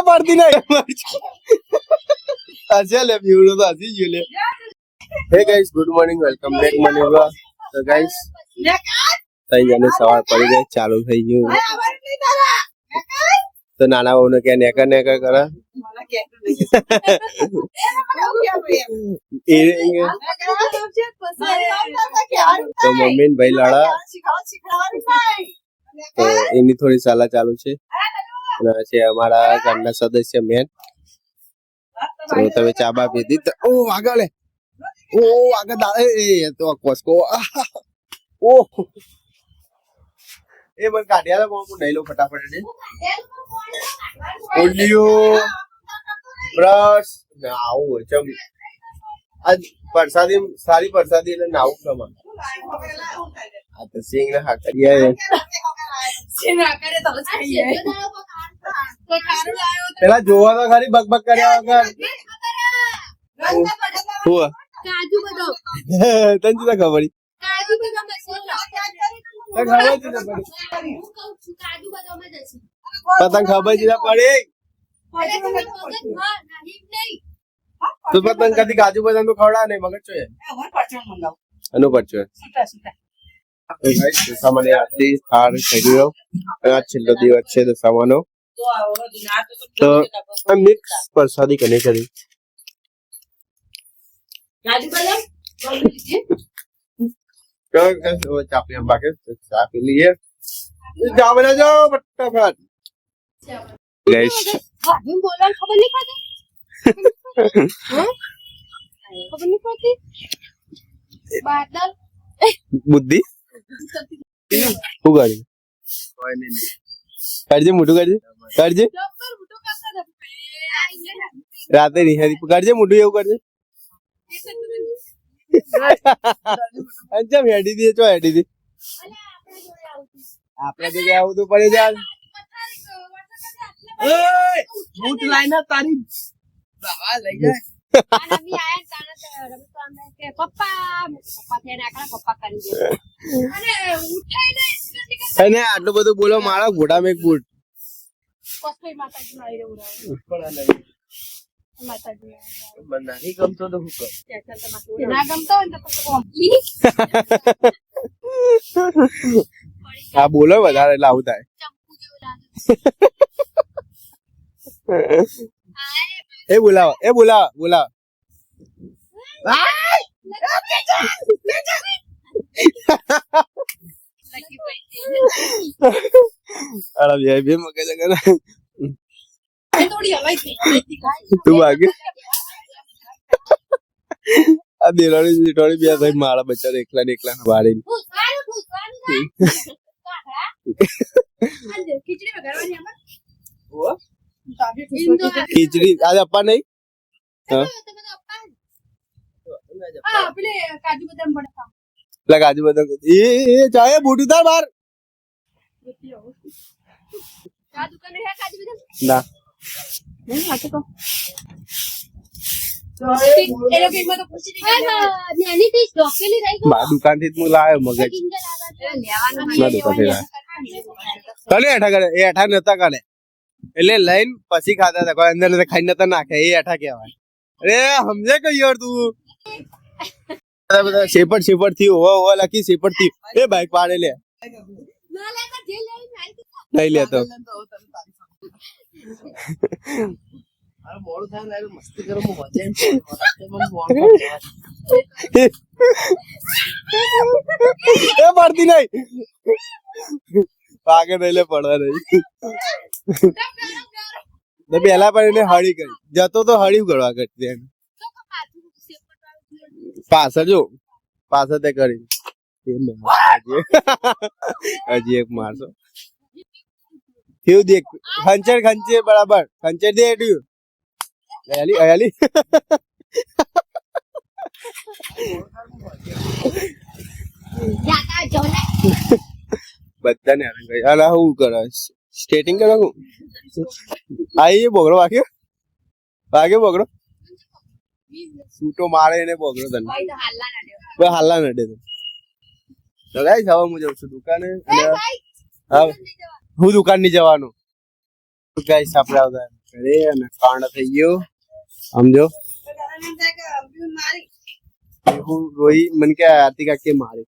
પડતી નહીં હશે લે પીવડો તો હસી ગયો લે. હે guys good morning welcome back મને વ્લોગ. તો ગાઈસ થઈ જને સવાર પડી ગઈ ચાલુ થઈ ગયું. તો નાના બહુ ને કે નેકર નેકર કરે તો મમ્મી ને ભાઈ લડા તો એની થોડી સલાહ ચાલુ છે. અને છે અમારા ઘરના સદસ્ય મેન. તો તમે ચા બા પીધી તો ઓ આગળ લે ઓ આગળ દાડે એ તો કોસ્કો ઓ એ મને કાઢ્યા તો હું નહીં લો ફટાફટ ને ઓલિયો બ્રશ નાવું ચમ આજ પરસાદી સારી પરસાદી એટલે નાવું પ્રમાણ આ તો સિંગ ના હાકરિયા પેલા જોવા તો ખરી બકબક કર્યા વગર કાજુ બદામ તને તો ખબર કાજુ બદામ પતંગ ખબર જ પડે તો પતંગ કદી કાજુ બદામ તો ખવડા નહીં મગજ છો એનો પરચો સામાન્ય આરતી હાર થઈ ગયો. આ છેલ્લો દિવસ છે તો સામાનો તો મિક્સ પ્રસાદી કને કરી ચાપી हम बाकी चापी लिए जाओ बना जाओ फटाफट गाइस बोला खबर नहीं पड़ती खबर नहीं पड़ती बादल बुद्धि हो गाड़ी कोई नहीं करजे मुठू करजे राते नहीं है करजे मुठू એવું કરજે અંજમ હેડી દે ચો હેડી દે આપણે જગ્યાએ આવું તો પડે જાય ઓય બૂટ લાઈન તારી દવા લઈ જાય આનમી આયા તાણા રમતો કે પપ્પા થઈને આકડા પપ્પા કરી દે અને ઉઠાઈ દે અને આટલું બધું બોલો મારા ઘોડા મેક બૂટ કોસ્ટઈ માતાજી માં આવી રહ્યો પણ નહીં માતાજી મને નહીં ગમતો તો હું કર ના ગમતો હોય તો હા બોલો વધારે એટલે આવું થાય એ બોલાવા અરે બે મગજ તું આગે આ દેરાણી થોડી બે થઈ મારા બચ્ચા એકલા ને એકલા વાળી ખીચડી આજે અપ્પા નહીં કાજુ બદામ એ ચાહે બૂટ ઉતાર બાર ના દુકાન થી હું લાવ્યો મગજ એઠા કરે એ એઠા નતા કરે એટલે લઈને પછી ખાતા હતા કોઈ અંદર ખાઈ નતા નાખે એ એઠા કેવાય. અરે સમજે કઈ યાર તું બધા શેપડ થી હોવા લખી શેપડ થી એ બાઈક પાડે લે નહીં લેતો મસ્તી કરો પડતી નહીં પાકે નહીં લે પડવા નહીં પેલા પણ એને હળી કરી જતો તો હળી કરવા કરતી પાછળ જો પાછળ તે કરી હજી એક મારશો થયું દેખ ખંચે બરાબર ખંચે દે એટલું અયાલી બધાને અલા હું કરે સ્કેટિંગ કરું આઈ બોગડો વાગ્યો બોગડો સૂટો મારે એને બોગડો તને હાલ્લા નડે તો તો ગાઈસ હવે હું જાઉં છું દુકાને એ અને ભાઈ હવે હું દુકાન ની જવાનો ગાઈસ આપણે આવતા ઘરે અને કાંડ થઈ ગયો સમજો હું રોઈ મને કે આરતી કાકી મારી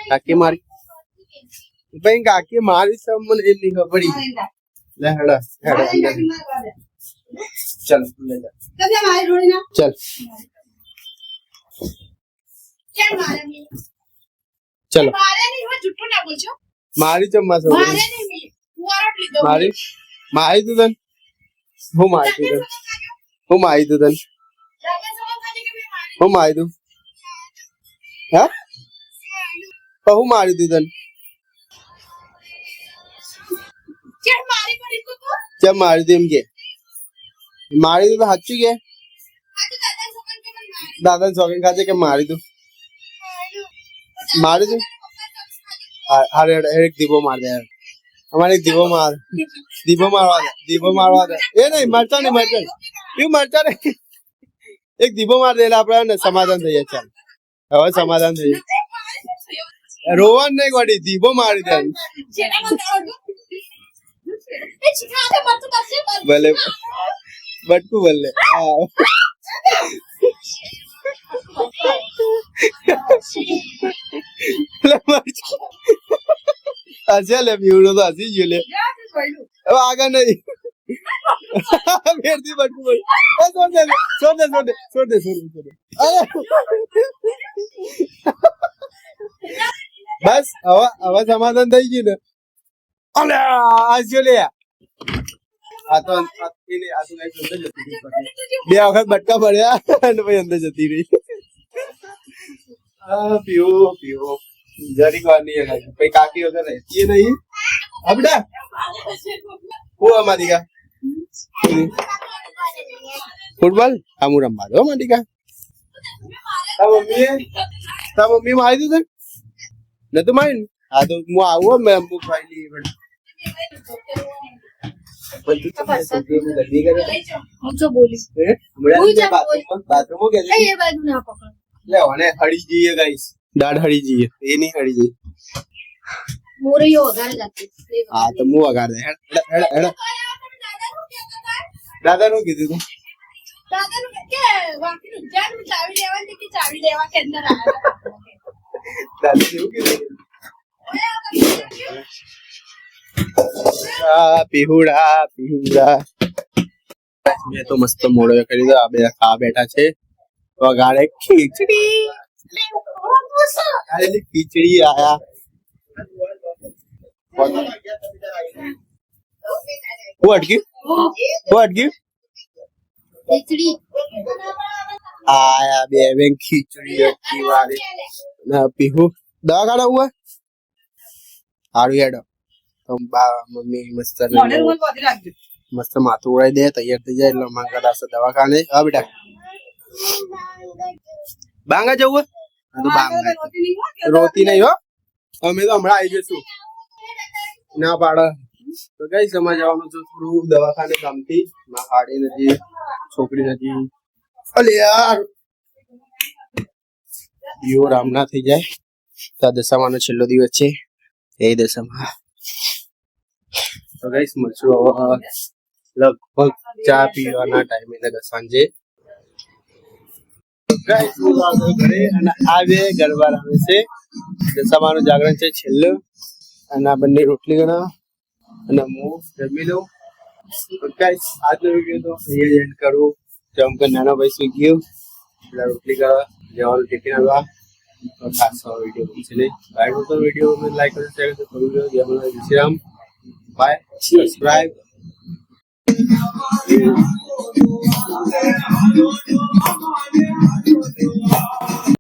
કાકી મારી ભાઈ કાકી મારી સબ મને એમ નહીં ખબર પડી લે હેડા હેડા ચલ લે જા ચલ ચલો મારી ચમ્મા છોકરી મારી મારી તું તન હું મારી તું તન હું મારી તું તન હું મારી તું હા હું મારી તું તન ચમ મારી તું એમ કે મારી તું તો સાચું કે દાદા ચોકન ખાતે કે મારી તું મારી તું અરે એક દીવો માર દે અમારે એક દીવો માર દીવો મારવા દે એ નહીં મરચા નહીં મરચા એવું મરચા નહીં એક દીવો માર દે એટલે આપણે સમાધાન થઈ જાય ચાલ હવે સમાધાન થઈ જાય રોવાનું નહીં ગોડી દીવો મારી દે ભલે બટકું ભલે હસ્યા લે પીવડો તો હસી ગયો લે હવે આગળ નહીં ફેરથી બટકું ભલે છોડ દે બસ હવે સમાધાન થઈ ગયું ને અલે હસ્યો લે આ તો બે વખત બટકા પડ્યા અને પછી અંદર જતી રહી પીવો જરીક વાર નહીં પછી કાકી વગર રહેતી નહીં અબડા હું અમારી કા ફૂટબોલ આમ રમવા દો અમારી કા તા મમ્મી મારી દીધું નતું મારી હા તો હું આવું મેં ખાઈ લઈએ દાળ હળી જઈએ એ નહીં હળી જઈએ હા તો હું વગાડ દે દાદા નું કીધું તું દાદા એવું કીધું પીહુડા મેં તો મસ્ત મોડો કરી દીધો આ બે ખા બેઠા છે વગાડે ખીચડી ખીચડી આયા હું અટક્યું આયા બે બેન ખીચડી અટકી વાળી ના પીહુ દવા કાઢા હુआ હારું હેડો મમ્મી મસ્ત માથું ઉડાઈ દે તૈયાર થઈ જાય એટલે મંગળા દવાખાને હા બેટા બાંગા જવું રોતી નહીં હો અમે તો હમણાં આવી જશું ના પાડે તો કઈ સમય જવાનું છે થોડું દવાખાને કામથી માં હાડી નથી છોકરી નથી અલે યાર યો રામ ના થઈ જાય તો દશામાનો છેલ્લો દિવસ છે એ દશામાં તો ગાઈસ મળશું લગભગ ચા પીવાના ટાઈમે સાંજે ગાઈસ ઘરે અને આવે ગરબા આવે છે દશામાનું જાગરણ છે છેલ્લું અને આ બંને રોટલી ગણા અને હું જમી લઉં ગાઈસ આજનો વિડીયો તો અહીંયા એન્ડ કરું જેમ કે નાના ભાઈ સુઈ ગયો એટલે રોટલી કરવા જવાનું ટિફિન આવવા તો ખાસ વિડીયો બનશે નહીં બાય તો વિડીયો લાઈક કરો શેર કરો જય શ્રી રામ બાય સબસ્ક્રાઇબ